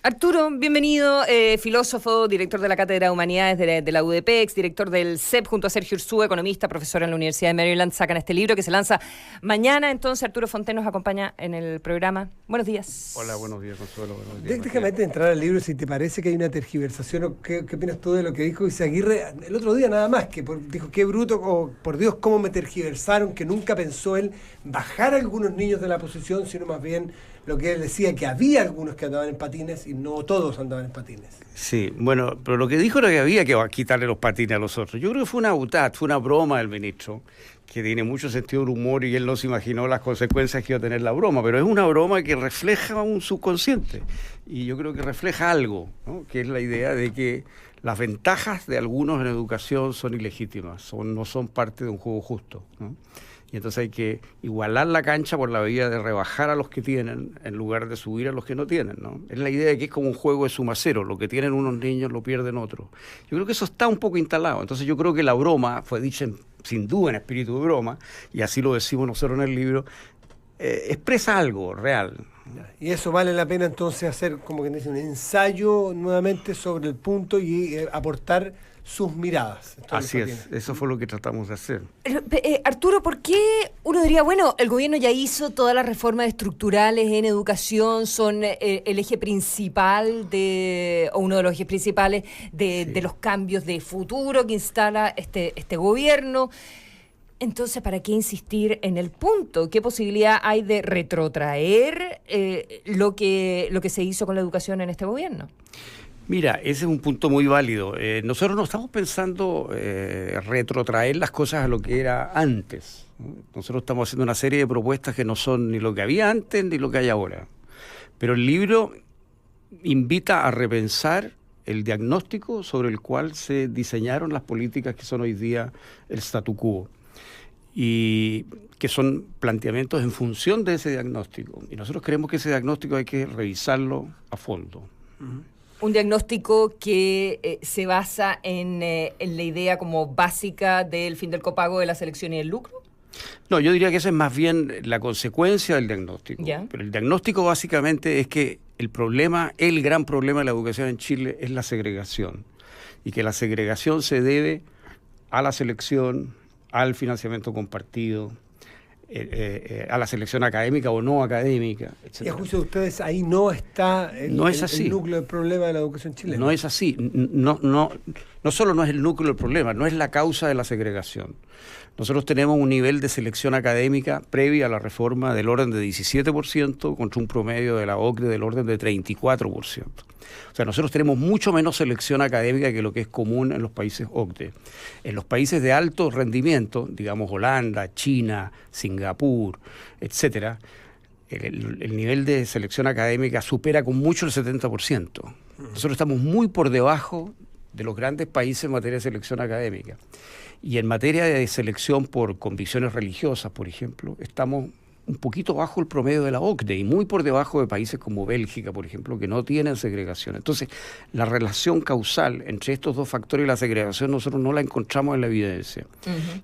Arturo, bienvenido, filósofo, director de la Cátedra de Humanidades de la UDP, exdirector del CEP, junto a Sergio Ursúa, economista, profesor en la Universidad de Maryland, sacan este libro que se lanza mañana. Entonces, Arturo Fonten nos acompaña en el programa. Buenos días. Hola, buenos días, Consuelo. Buenos días, déjame entrar al libro si te parece que hay una tergiversación o qué opinas tú de lo que dijo Izaguirre el otro día nada más, que dijo qué bruto, o por Dios, cómo me tergiversaron, que nunca pensó él bajar a algunos niños de la posición, sino más bien lo que él decía, que había algunos que andaban en patines y no todos andaban en patines. Sí, bueno, pero lo que dijo era que había que quitarle los patines a los otros. Yo creo que fue una butad, fue una broma del ministro, que tiene mucho sentido del humor y él no se imaginó las consecuencias que iba a tener la broma, pero es una broma que refleja un subconsciente y yo creo que refleja algo, ¿no? Que es la idea de que las ventajas de algunos en educación son ilegítimas, no son parte de un juego justo, ¿no? Y entonces hay que igualar la cancha por la vía de rebajar a los que tienen en lugar de subir a los que no tienen, ¿no? Es la idea de que es como un juego de suma cero, lo que tienen unos niños lo pierden otros. Yo creo que eso está un poco instalado, entonces yo creo que la broma fue dicha sin duda en espíritu de broma, y así lo decimos nosotros en el libro, expresa algo real. Y eso vale la pena entonces hacer, como que dice, un ensayo nuevamente sobre el punto y aportar sus miradas. Así es, eso fue lo que tratamos de hacer. Arturo, ¿por qué uno diría, bueno, el gobierno ya hizo todas las reformas estructurales en educación, son el eje principal o uno de los ejes principales de los cambios de futuro que instala este gobierno? Entonces, ¿para qué insistir en el punto? ¿Qué posibilidad hay de retrotraer lo que se hizo con la educación en este gobierno? Mira, ese es un punto muy válido. Nosotros no estamos pensando retrotraer las cosas a lo que era antes, ¿no? Nosotros estamos haciendo una serie de propuestas que no son ni lo que había antes ni lo que hay ahora. Pero el libro invita a repensar el diagnóstico sobre el cual se diseñaron las políticas que son hoy día el statu quo, y que son planteamientos en función de ese diagnóstico. Y nosotros creemos que ese diagnóstico hay que revisarlo a fondo. Un diagnóstico que se basa en la idea como básica del fin del copago, de la selección y el lucro. No, yo diría que esa es más bien la consecuencia del diagnóstico. ¿Ya? Pero el diagnóstico básicamente es que el gran problema de la educación en Chile es la segregación. Y que la segregación se debe a la selección, al financiamiento compartido, a la selección académica o no académica, etc. Y a juicio de ustedes ahí no está el núcleo del problema de la educación chilena. No es así. No solo no es el núcleo del problema, no es la causa de la segregación. Nosotros tenemos un nivel de selección académica previa a la reforma del orden de 17% contra un promedio de la OCDE del orden de 34%. O sea, nosotros tenemos mucho menos selección académica que lo que es común en los países OCDE. En los países de alto rendimiento, digamos Holanda, China, Singapur, etcétera, el nivel de selección académica supera con mucho el 70%. Nosotros estamos muy por debajo de los grandes países en materia de selección académica. Y en materia de selección por convicciones religiosas, por ejemplo, estamos un poquito bajo el promedio de la OCDE y muy por debajo de países como Bélgica, por ejemplo, que no tienen segregación. Entonces, la relación causal entre estos dos factores y la segregación nosotros no la encontramos en la evidencia.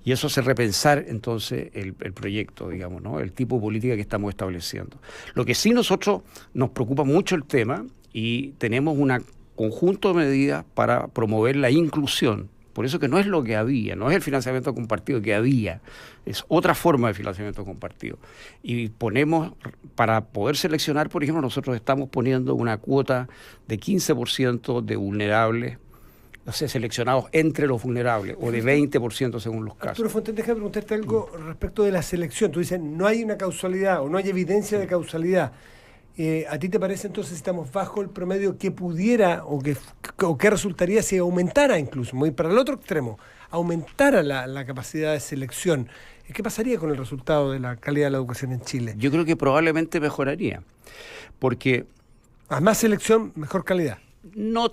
Y eso hace repensar entonces el proyecto, digamos, ¿no? El tipo de política que estamos estableciendo. Lo que sí nosotros nos preocupa mucho el tema y tenemos un conjunto de medidas para promover la inclusión. Por eso que no es lo que había, no es el financiamiento compartido que había, es otra forma de financiamiento compartido. Y ponemos, para poder seleccionar, por ejemplo, nosotros estamos poniendo una cuota de 15% de vulnerables, o sea, seleccionados entre los vulnerables, o de 20% según los casos. Arturo Fonten, déjame preguntarte algo respecto de la selección. Tú dices, no hay una causalidad o no hay evidencia de causalidad. ¿A ti te parece entonces si estamos bajo el promedio que pudiera o qué resultaría si aumentara incluso, muy para el otro extremo, aumentara la capacidad de selección? ¿Qué pasaría con el resultado de la calidad de la educación en Chile? Yo creo que probablemente mejoraría, porque... A más selección, mejor calidad. No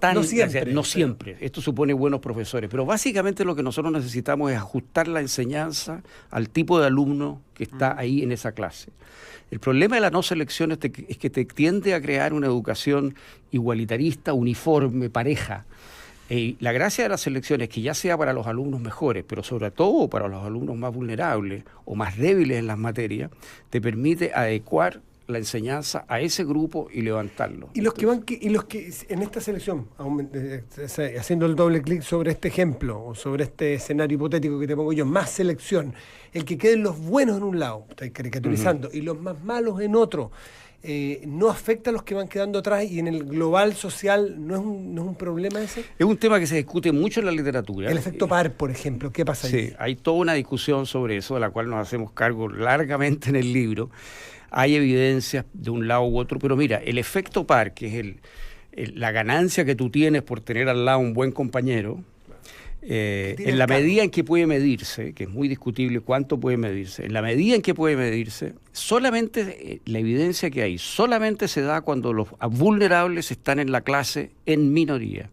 siempre. Esto supone buenos profesores, pero básicamente lo que nosotros necesitamos es ajustar la enseñanza al tipo de alumno que está ahí en esa clase. El problema de la no selección es que te tiende a crear una educación igualitarista, uniforme, pareja. La gracia de la selección es que ya sea para los alumnos mejores, pero sobre todo para los alumnos más vulnerables o más débiles en las materias, te permite adecuar la enseñanza a ese grupo y levantarlo. Y los que en esta selección, haciendo el doble clic sobre este ejemplo o sobre este escenario hipotético que te pongo yo, más selección, el que queden los buenos en un lado, estoy caricaturizando, y los más malos en otro, ¿no afecta a los que van quedando atrás y en el global social no es un problema ese? Es un tema que se discute mucho en la literatura. El efecto Parr, por ejemplo, ¿qué pasa ahí? Sí, hay toda una discusión sobre eso, de la cual nos hacemos cargo largamente en el libro. Hay evidencias de un lado u otro, pero mira, el efecto Parr, que es la ganancia que tú tienes por tener al lado un buen compañero, en la medida en que puede medirse, que es muy discutible cuánto puede medirse, en la medida en que puede medirse, solamente la evidencia que hay, solamente se da cuando los vulnerables están en la clase en minoría,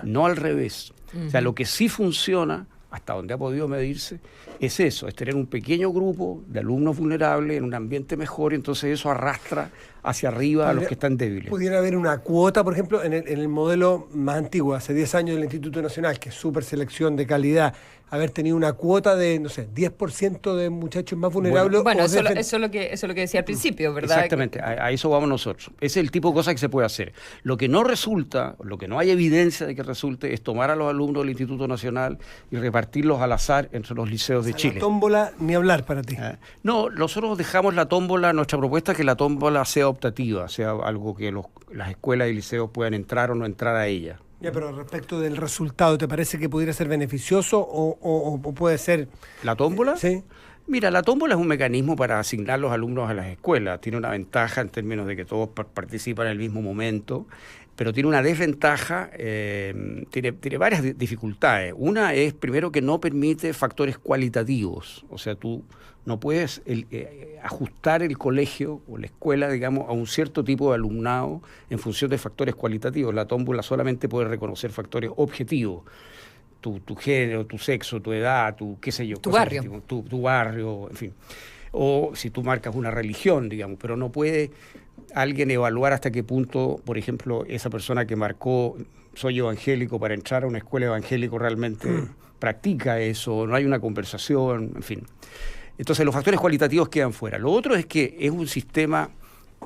no al revés. O sea, lo que sí funciona, hasta donde ha podido medirse, es eso, es tener un pequeño grupo de alumnos vulnerables en un ambiente mejor, y entonces eso arrastra hacia arriba a los que están débiles. ¿Pudiera haber una cuota, por ejemplo, en el modelo más antiguo, hace 10 años del Instituto Nacional, que es súper selección de calidad, haber tenido una cuota de, no sé, 10% de muchachos más vulnerables? Bueno, eso es lo que decía al principio, ¿verdad? Exactamente, a eso vamos nosotros. Ese es el tipo de cosas que se puede hacer. Lo que no resulta, lo que no hay evidencia de que resulte, es tomar a los alumnos del Instituto Nacional y repartirlos al azar entre los liceos de Chile. La tómbola, ni hablar para ti. No, nosotros dejamos la tómbola, nuestra propuesta es que la tómbola sea optativa, sea algo que las escuelas y liceos puedan entrar o no entrar a ella. Ya, pero respecto del resultado, ¿te parece que pudiera ser beneficioso o puede ser...? ¿La tómbola? Sí. Mira, la tómbola es un mecanismo para asignar los alumnos a las escuelas. Tiene una ventaja en términos de que todos participan en el mismo momento, pero tiene una desventaja, tiene varias dificultades. Una es, primero, que no permite factores cualitativos. O sea, tú no puedes ajustar el colegio o la escuela, digamos, a un cierto tipo de alumnado en función de factores cualitativos. La tómbola solamente puede reconocer factores objetivos. Tu género, tu sexo, tu edad, qué sé yo. Tu barrio. Tu barrio, en fin. O si tú marcas una religión, digamos, pero no puede alguien evaluar hasta qué punto, por ejemplo, esa persona que marcó soy evangélico para entrar a una escuela evangélica realmente practica eso, no hay una conversación, en fin. Entonces los factores cualitativos quedan fuera. Lo otro es que es un sistema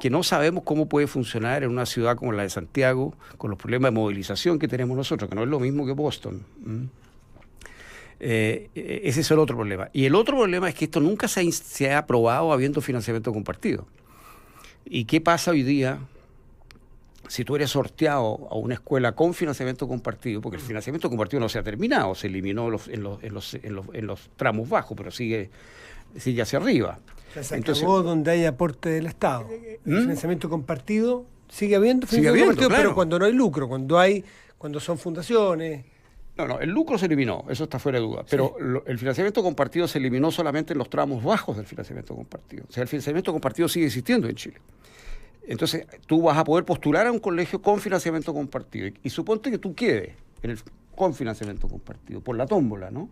que no sabemos cómo puede funcionar en una ciudad como la de Santiago, con los problemas de movilización que tenemos nosotros, que no es lo mismo que Boston. Ese es el otro problema. Y el otro problema es que esto nunca se ha aprobado habiendo financiamiento compartido. ¿Y qué pasa hoy día si tú eres sorteado a una escuela con financiamiento compartido? Porque el financiamiento compartido no se ha terminado, se eliminó en los tramos bajos, pero sigue hacia arriba. Entonces, donde hay aporte del Estado. El financiamiento compartido sigue habiendo claro. Pero cuando no hay lucro, cuando son fundaciones. No, el lucro se eliminó, eso está fuera de duda, pero el financiamiento compartido se eliminó solamente en los tramos bajos del financiamiento compartido. O sea, el financiamiento compartido sigue existiendo en Chile. Entonces, tú vas a poder postular a un colegio con financiamiento compartido y suponte que tú quedes con financiamiento compartido por la tómbola, ¿no?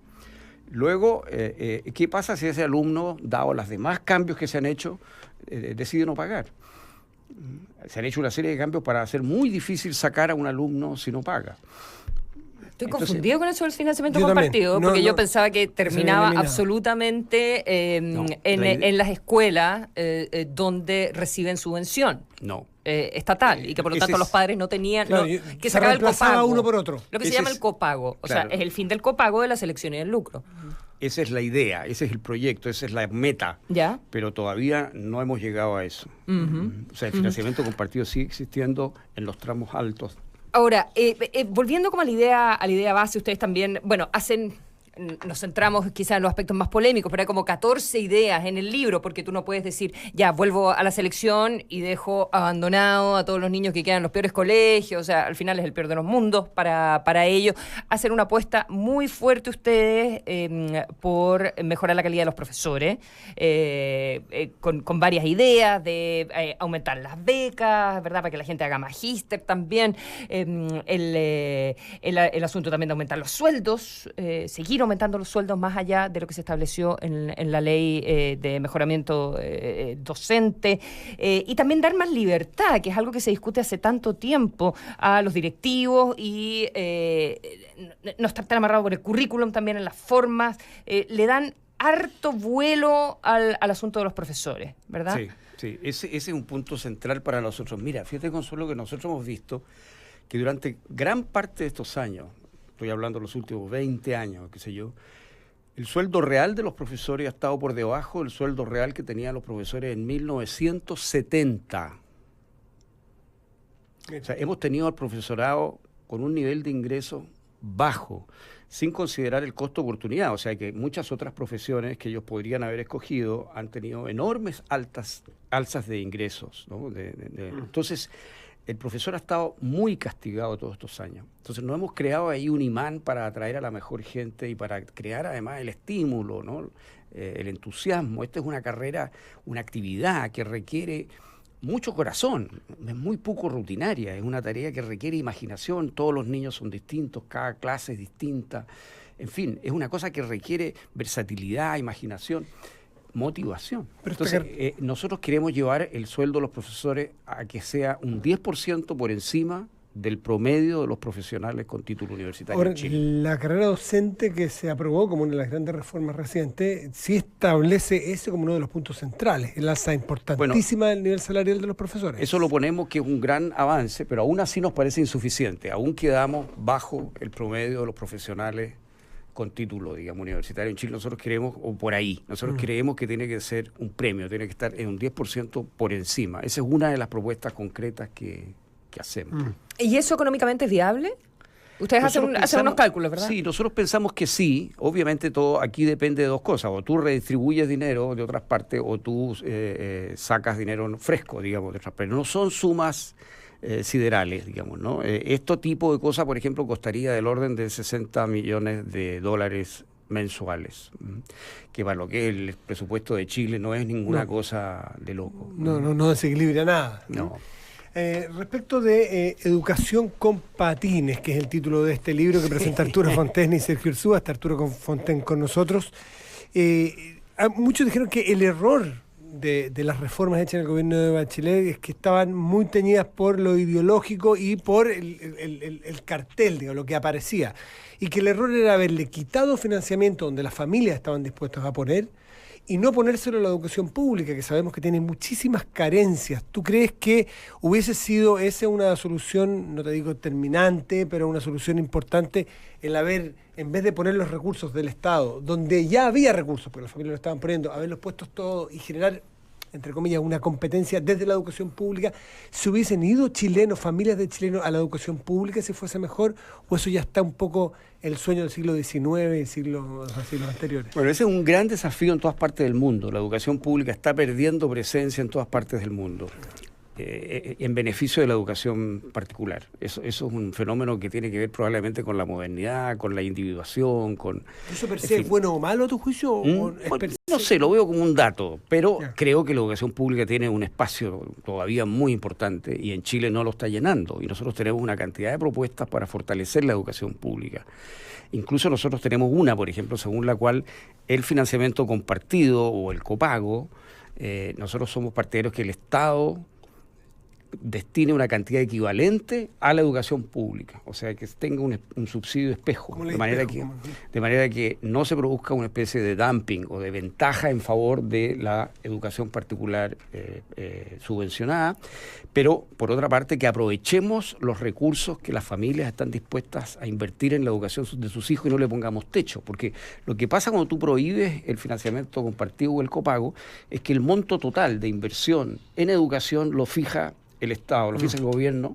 Luego, ¿qué pasa si ese alumno, dado los demás cambios que se han hecho, decide no pagar? Se han hecho una serie de cambios para hacer muy difícil sacar a un alumno si no paga. Estoy confundido con eso del financiamiento yo compartido, también. porque yo pensaba que terminaba absolutamente en las escuelas donde reciben subvención. No. Estatal, y que por lo tanto los padres no tenían que se sacar el copago uno por otro. Lo que se llama el copago, o sea, es el fin del copago de la selección y del lucro. Esa es la idea, ese es el proyecto, esa es la meta, ¿Ya? Pero todavía no hemos llegado a eso. O sea, el financiamiento compartido sigue existiendo en los tramos altos. Ahora, volviendo como a la idea base, ustedes también, bueno, nos centramos quizás en los aspectos más polémicos, pero hay como 14 ideas en el libro, porque tú no puedes decir, ya, vuelvo a la selección y dejo abandonado a todos los niños que quedan en los peores colegios, o sea, al final es el peor de los mundos para ellos. Hacen una apuesta muy fuerte ustedes por mejorar la calidad de los profesores, con varias ideas de aumentar las becas, ¿verdad?, para que la gente haga magíster también, el asunto también de aumentar los sueldos, seguir aumentando los sueldos más allá de lo que se estableció en la ley de mejoramiento docente, y también dar más libertad, que es algo que se discute hace tanto tiempo, a los directivos y no estar tan amarrado por el currículum, también en las formas, le dan harto vuelo al asunto de los profesores, ¿verdad? Sí. Sí, ese es un punto central para nosotros. Mira, fíjate, Consuelo, que nosotros hemos visto que durante gran parte de estos años, estoy hablando de los últimos 20 años, qué sé yo, el sueldo real de los profesores ha estado por debajo del sueldo real que tenían los profesores en 1970. O sea, hemos tenido al profesorado con un nivel de ingreso bajo, sin considerar el costo de oportunidad. O sea que muchas otras profesiones que ellos podrían haber escogido han tenido enormes alzas de ingresos, ¿no? Entonces, el profesor ha estado muy castigado todos estos años. Entonces, nos hemos creado ahí un imán para atraer a la mejor gente y para crear además el estímulo, ¿no? El entusiasmo. Esta es una carrera, una actividad que requiere mucho corazón, es muy poco rutinaria, es una tarea que requiere imaginación, todos los niños son distintos, cada clase es distinta, en fin, es una cosa que requiere versatilidad, imaginación, motivación. Entonces, nosotros queremos llevar el sueldo de los profesores a que sea un 10% por encima del promedio de los profesionales con título universitario. Ahora, en Chile. la carrera docente que se aprobó como una de las grandes reformas recientes, sí establece ese como uno de los puntos centrales, el alza importantísima del nivel salarial de los profesores. Eso lo ponemos que es un gran avance, pero aún así nos parece insuficiente. Aún quedamos bajo el promedio de los profesionales con título, digamos, universitario en Chile. Nosotros queremos, o por ahí, nosotros creemos que tiene que ser un premio, tiene que estar en un 10% por encima. Esa es una de las propuestas concretas que hacemos. ¿Y eso económicamente es viable? Ustedes hacen unos cálculos, ¿verdad? Sí, nosotros pensamos que sí. Obviamente todo aquí depende de dos cosas. O tú redistribuyes dinero de otras partes o tú sacas dinero fresco, digamos, de otras partes. Pero no son sumas siderales, digamos, ¿no? Este tipo de cosas, por ejemplo, costaría del orden de $60 millones mensuales, que para lo que es el presupuesto de Chile no es ninguna cosa de loco. No desequilibra nada. No. Respecto de Educación con Patines, que es el título de este libro que presenta Arturo Fontaine y Sergio Ursúa, está Arturo Fontaine con nosotros. Muchos dijeron que el error de las reformas hechas en el gobierno de Bachelet es que estaban muy teñidas por lo ideológico y por el cartel, digamos, lo que aparecía. Y que el error era haberle quitado financiamiento donde las familias estaban dispuestas a poner y no ponérselo a la educación pública, que sabemos que tiene muchísimas carencias. ¿Tú crees que hubiese sido esa una solución, no te digo terminante, pero una solución importante, el haber, en vez de poner los recursos del Estado, donde ya había recursos, porque las familias lo estaban poniendo, haberlos puestos todos y generar, entre comillas, una competencia desde la educación pública, se hubiesen ido chilenos, familias de chilenos a la educación pública si fuese mejor, o eso ya está un poco el sueño del siglo XIX y siglos anteriores? Bueno, ese es un gran desafío en todas partes del mundo. La educación pública está perdiendo presencia en todas partes del mundo, en beneficio de la educación particular. Eso es un fenómeno que tiene que ver probablemente con la modernidad, con la individuación, con... ¿Eso per se es bueno o malo a tu juicio? Bueno, no sé, lo veo como un dato, pero creo que la educación pública tiene un espacio todavía muy importante y en Chile no lo está llenando. Y nosotros tenemos una cantidad de propuestas para fortalecer la educación pública. Incluso nosotros tenemos una, por ejemplo, según la cual el financiamiento compartido o el copago, nosotros somos partidarios que el Estado destine una cantidad equivalente a la educación pública, o sea, que tenga un subsidio espejo, de manera que no se produzca una especie de dumping o de ventaja en favor de la educación particular subvencionada, pero por otra parte que aprovechemos los recursos que las familias están dispuestas a invertir en la educación de sus hijos y no le pongamos techo, porque lo que pasa cuando tú prohíbes el financiamiento compartido o el copago es que el monto total de inversión en educación lo fija el Estado, lo fija el gobierno,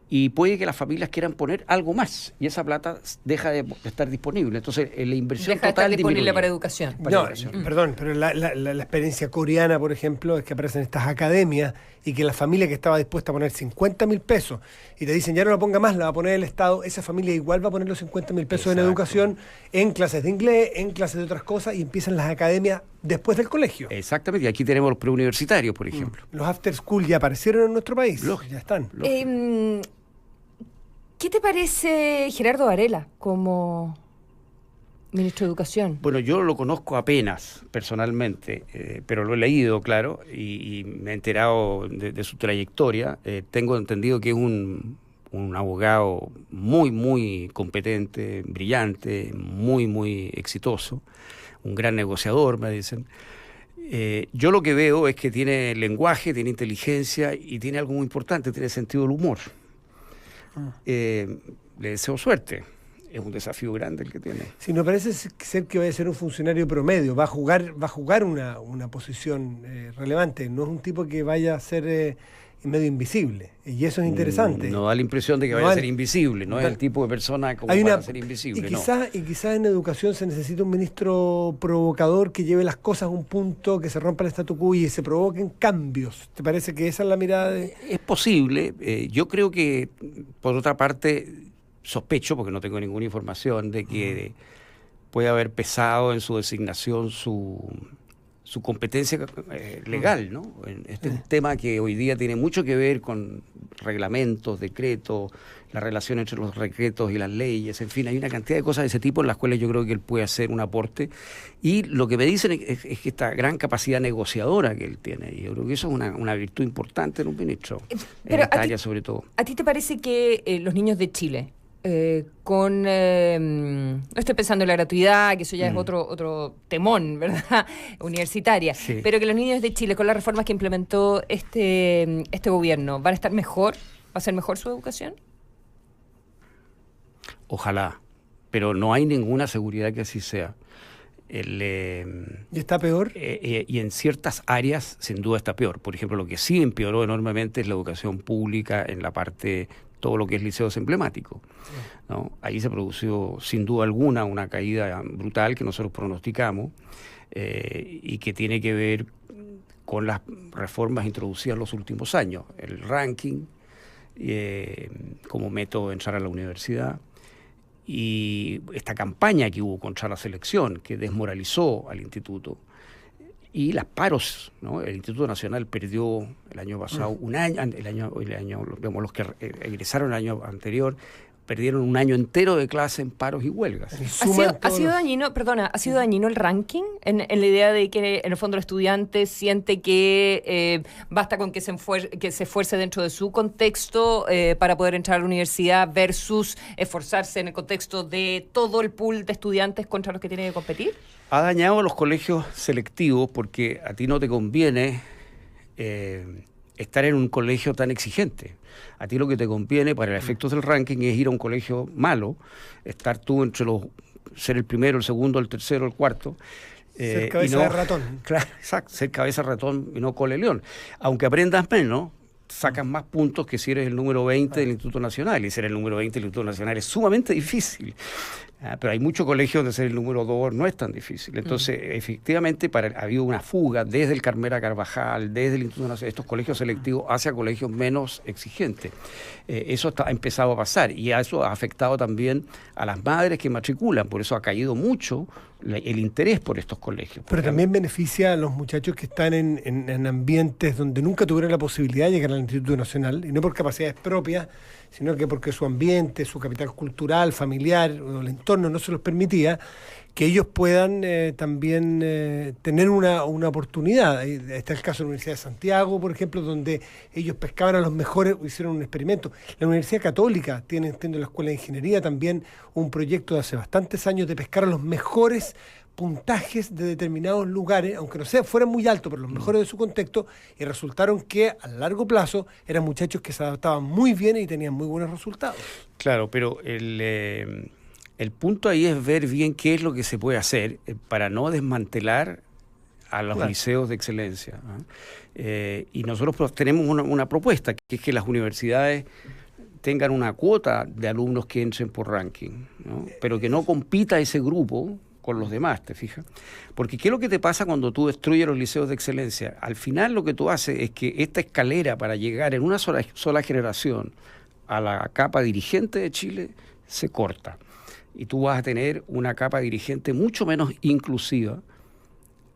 y puede que las familias quieran poner algo más, y esa plata deja de estar disponible. Entonces, la inversión deja total de estar disponible disminuye. para educación. Perdón, pero la experiencia coreana, por ejemplo, es que aparecen estas academias y que la familia que estaba dispuesta a poner 50.000 pesos y te dicen ya no la ponga más, la va a poner el Estado, esa familia igual va a poner los 50.000 pesos en educación, en clases de inglés, en clases de otras cosas, y empiezan las academias después del colegio. Exactamente, y aquí tenemos los preuniversitarios, por ejemplo. Los after school ya aparecieron en nuestro país. Lógico. Ya están. ¿Qué te parece Gerardo Varela como ministro de Educación? Bueno, yo lo conozco apenas, personalmente, pero lo he leído, claro, y me he enterado de su trayectoria. Tengo entendido que es un abogado muy, muy competente, brillante, muy, muy exitoso, un gran negociador, me dicen. Yo lo que veo es que tiene lenguaje, tiene inteligencia y tiene algo muy importante, tiene sentido del humor. Le deseo suerte. Es un desafío grande el que tiene. Si no parece ser que vaya a ser un funcionario promedio, va a jugar una posición relevante, no es un tipo que vaya a ser medio invisible, y eso es interesante. No da la impresión de que vaya a ser invisible, no es el tipo de persona como para ser invisible. Y quizás en educación se necesita un ministro provocador que lleve las cosas a un punto, que se rompa el statu quo y se provoquen cambios. ¿Te parece que esa es la mirada de...? Es posible. Yo creo que, por otra parte, sospecho, porque no tengo ninguna información, de que puede haber pesado en su designación su competencia legal, ¿no? Este es un tema que hoy día tiene mucho que ver con reglamentos, decretos, la relación entre los decretos y las leyes, en fin, hay una cantidad de cosas de ese tipo en las cuales yo creo que él puede hacer un aporte. Y lo que me dicen es que esta gran capacidad negociadora que él tiene, y yo creo que eso es una virtud importante en un ministro, en esta área sobre todo. ¿A ti te parece que los niños de Chile, no estoy pensando en la gratuidad, que eso ya es otro temón, ¿verdad? Universitaria, sí, pero que los niños de Chile, con las reformas que implementó este gobierno, ¿van a estar mejor? ¿Va a ser mejor su educación? Ojalá, pero no hay ninguna seguridad que así sea. ¿Y está peor? Y en ciertas áreas sin duda está peor. Por ejemplo, lo que sí empeoró enormemente es la educación pública en la parte, todo lo que es liceos emblemáticos, ¿no? Ahí se produjo sin duda alguna una caída brutal que nosotros pronosticamos y que tiene que ver con las reformas introducidas en los últimos años. El ranking como método de entrar a la universidad, y esta campaña que hubo contra la selección, que desmoralizó al instituto, y las paros, ¿no? El Instituto Nacional perdió el año pasado un año, digamos, los que egresaron el año anterior, perdieron un año entero de clase en paros y huelgas. ¿Ha sido dañino el ranking en la idea de que en el fondo el estudiante siente que basta con que se esfuerce dentro de su contexto para poder entrar a la universidad versus esforzarse en el contexto de todo el pool de estudiantes contra los que tiene que competir? Ha dañado a los colegios selectivos porque a ti no te conviene estar en un colegio tan exigente. A ti lo que te conviene para los efectos del ranking es ir a un colegio malo, estar tú ser el primero, el segundo, el tercero, el cuarto. Ser cabeza de ratón. Claro, exacto, ser cabeza de ratón y no cole león. Aunque aprendas menos, sacas más puntos que si eres el número 20 del Instituto Nacional, y ser el número 20 del Instituto Nacional es sumamente difícil. Pero hay muchos colegios donde ser el número 2 no es tan difícil. Entonces, efectivamente, ha habido una fuga desde el Carmela Carvajal, desde el Instituto Nacional, estos colegios selectivos hacia colegios menos exigentes. Eso ha empezado a pasar, y eso ha afectado también a las madres que matriculan. Por eso ha caído mucho el interés por estos colegios. Pero también beneficia a los muchachos que están en ambientes donde nunca tuvieron la posibilidad de llegar al Instituto Nacional, y no por capacidades propias, sino que porque su ambiente, su capital cultural, familiar, o el entorno no se los permitía, que ellos puedan también tener una oportunidad. Está el caso de la Universidad de Santiago, por ejemplo, donde ellos pescaban a los mejores, hicieron un experimento. La Universidad Católica tiene, entiendo, la Escuela de Ingeniería también un proyecto de hace bastantes años de pescar a los mejores puntajes de determinados lugares, aunque no fueran muy altos, pero los mejores de su contexto, y resultaron que a largo plazo eran muchachos que se adaptaban muy bien y tenían muy buenos resultados. Claro, pero el punto ahí es ver bien qué es lo que se puede hacer para no desmantelar a los liceos de excelencia, ¿eh? Y nosotros tenemos una propuesta, que es que las universidades tengan una cuota de alumnos que entren por ranking, ¿no? Pero que no compita ese grupo con los demás, ¿te fijas? Porque ¿qué es lo que te pasa cuando tú destruyes los liceos de excelencia? Al final lo que tú haces es que esta escalera para llegar en una sola generación a la capa dirigente de Chile se corta. Y tú vas a tener una capa dirigente mucho menos inclusiva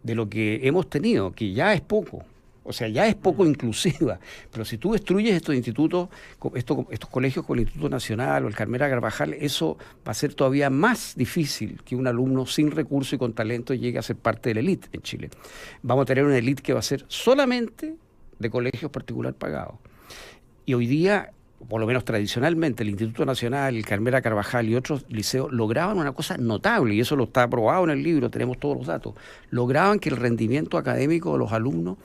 de lo que hemos tenido, que ya es poco. O sea, ya es poco inclusiva. Pero si tú destruyes estos institutos, estos colegios como el Instituto Nacional o el Carmela Carvajal, eso va a ser todavía más difícil que un alumno sin recursos y con talento llegue a ser parte de la élite en Chile. Vamos a tener una élite que va a ser solamente de colegios particular pagados. Y hoy día por lo menos tradicionalmente, el Instituto Nacional, el Carmela Carvajal y otros liceos lograban una cosa notable, y eso lo está aprobado en el libro, tenemos todos los datos, lograban que el rendimiento académico de los alumnos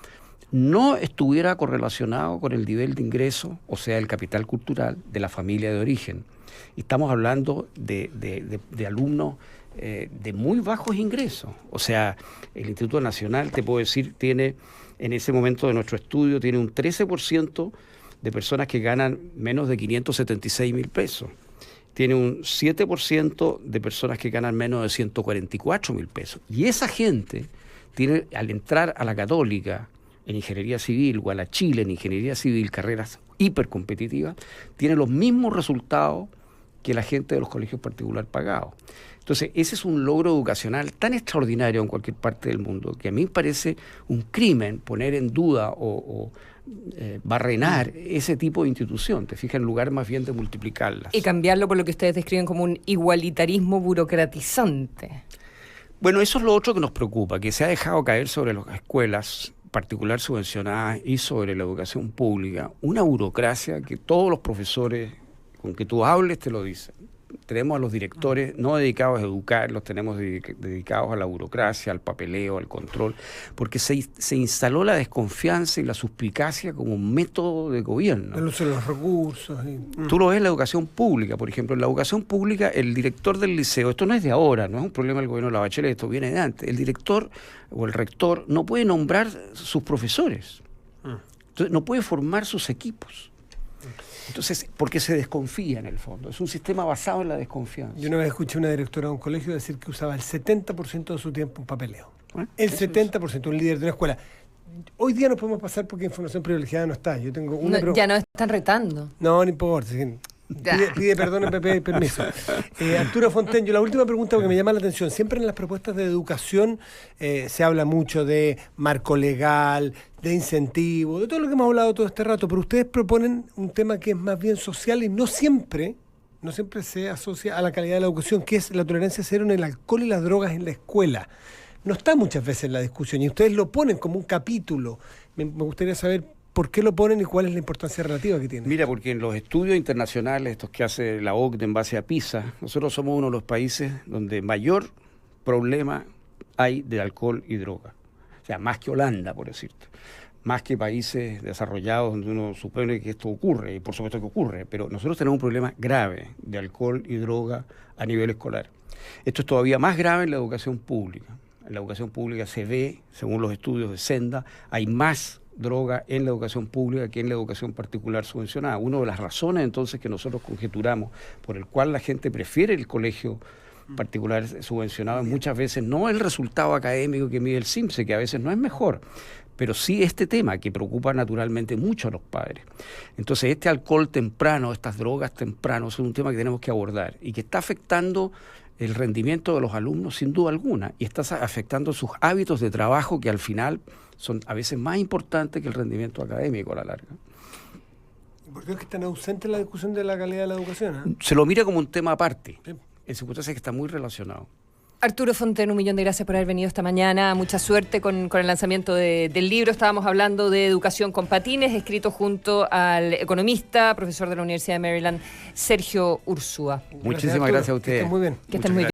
no estuviera correlacionado con el nivel de ingreso, o sea, el capital cultural de la familia de origen. Y estamos hablando de alumnos de muy bajos ingresos. O sea, el Instituto Nacional, te puedo decir, tiene, en ese momento de nuestro estudio, tiene un 13% de personas que ganan menos de 576.000 pesos. Tiene un 7% de personas que ganan menos de 144.000 pesos. Y esa gente tiene, al entrar a la Católica, en Ingeniería Civil, o a la Chile en Ingeniería Civil, carreras hipercompetitivas, tiene los mismos resultados que la gente de los colegios particulares pagados. Entonces, ese es un logro educacional tan extraordinario en cualquier parte del mundo, que a mí me parece un crimen poner en duda o barrenar ese tipo de institución, te fijas, en lugar más bien de multiplicarlas. Y cambiarlo por lo que ustedes describen como un igualitarismo burocratizante. Bueno, eso es lo otro que nos preocupa, que se ha dejado caer sobre las escuelas particular subvencionadas y sobre la educación pública una burocracia que todos los profesores con que tú hables te lo dicen. Tenemos a los directores no dedicados a educar, los tenemos dedicados a la burocracia, al papeleo, al control, porque se instaló la desconfianza y la suspicacia como un método de gobierno. El uso de los recursos. Tú lo ves en la educación pública, por ejemplo. En la educación pública, el director del liceo, esto no es de ahora, no es un problema del gobierno de la Bachelet, esto viene de antes. El director o el rector no puede nombrar sus profesores. Entonces, no puede formar sus equipos. Entonces, porque se desconfía en el fondo. Es un sistema basado en la desconfianza. Yo una vez escuché a una directora de un colegio decir que usaba el 70% de su tiempo en papeleo. El 70%, un líder de una escuela. Hoy día no podemos pasar porque información privilegiada no está. Yo tengo una ya no están retando. No importa. Pide perdón en PP y permiso. Arturo Fontaine, yo la última pregunta porque me llama la atención. Siempre en las propuestas de educación se habla mucho de marco legal, de incentivo, de todo lo que hemos hablado todo este rato, pero ustedes proponen un tema que es más bien social y no siempre se asocia a la calidad de la educación, que es la tolerancia cero en el alcohol y las drogas en la escuela. No está muchas veces en la discusión y ustedes lo ponen como un capítulo. Me gustaría saber ¿por qué lo ponen y cuál es la importancia relativa que tiene? Mira, porque en los estudios internacionales, estos que hace la OCDE en base a PISA, nosotros somos uno de los países donde mayor problema hay de alcohol y droga. O sea, más que Holanda, por decirte. Más que países desarrollados donde uno supone que esto ocurre, y por supuesto que ocurre, pero nosotros tenemos un problema grave de alcohol y droga a nivel escolar. Esto es todavía más grave en la educación pública. En la educación pública se ve, según los estudios de Senda, hay más droga en la educación pública que en la educación particular subvencionada. Una de las razones entonces que nosotros conjeturamos por el cual la gente prefiere el colegio particular subvencionado es muchas veces no el resultado académico que mide el CIMSE, que a veces no es mejor, pero sí este tema que preocupa naturalmente mucho a los padres. Entonces este alcohol temprano, estas drogas temprano, es un tema que tenemos que abordar y que está afectando el rendimiento de los alumnos sin duda alguna y está afectando sus hábitos de trabajo que al final son a veces más importantes que el rendimiento académico a la larga. ¿Por qué es que están ausentes en la discusión de la calidad de la educación? Se lo mira como un tema aparte. Sí. En circunstancias que está muy relacionado. Arturo Fontaine, 1.000.000 de gracias por haber venido esta mañana. Mucha suerte con el lanzamiento del libro. Estábamos hablando de educación con patines, escrito junto al economista, profesor de la Universidad de Maryland, Sergio Ursúa. Muchísimas gracias a ustedes. Que estén muy bien. Que estén muy bien.